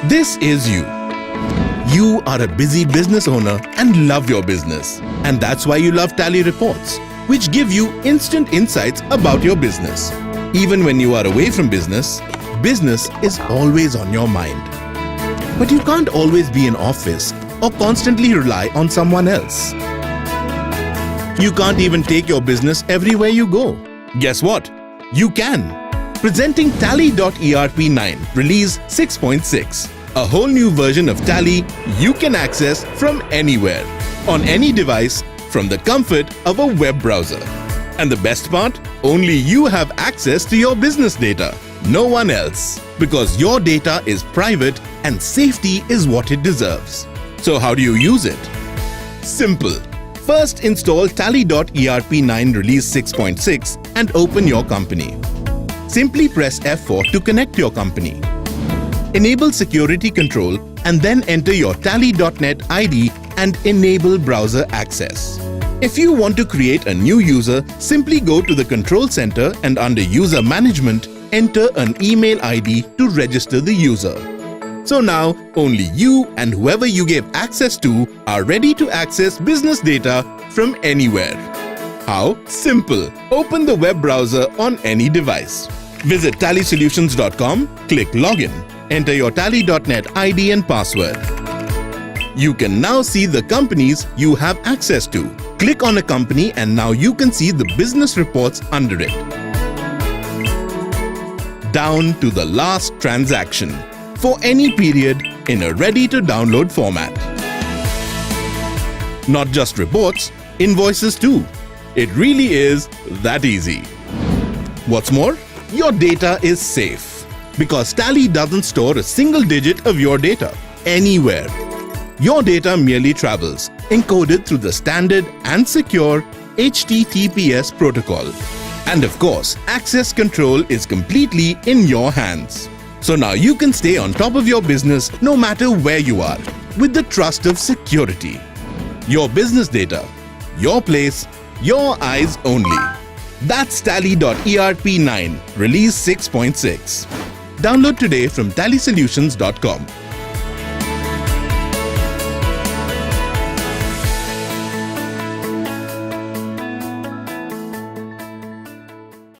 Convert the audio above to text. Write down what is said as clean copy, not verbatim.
This is you. You are a busy business owner and love your business. And that's why you love Tally reports, which give you instant insights about your business. Even when you are away from business, business is always on your mind. But you can't always be in office or constantly rely on someone else. You can't even take your business everywhere you go. Guess what? You can. Presenting Tally.ERP9 Release 6.6. A whole new version of Tally you can access from anywhere, on any device, from the comfort of a web browser. And the best part? Only you have access to your business data. No one else. Because your data is private and safety is what it deserves. So how do you use it? Simple. First, install Tally.ERP9 Release 6.6 and open your company. Simply press F4 to connect your company. Enable security control and then enter your Tally.net ID and enable browser access. If you want to create a new user, simply go to the Control Center and under User Management, enter an email ID to register the user. So now, only you and whoever you gave access to are ready to access business data from anywhere. How? Simple. Open the web browser on any device. Visit tallysolutions.com, click Login, enter your Tally.net ID and password. You can now see the companies you have access to. Click on a company and now you can see the business reports under it. Down to the last transaction for any period in a ready-to-download format. Not just reports, invoices too. It really is that easy. What's more, your data is safe because Tally doesn't store a single digit of your data anywhere. Your data merely travels, encoded through the standard and secure HTTPS protocol. And of course, access control is completely in your hands. So now you can stay on top of your business no matter where you are, with the trust of security. Your business data, your place, your eyes only. That's Tally.ERP9 Release 6.6. Download today from tallysolutions.com.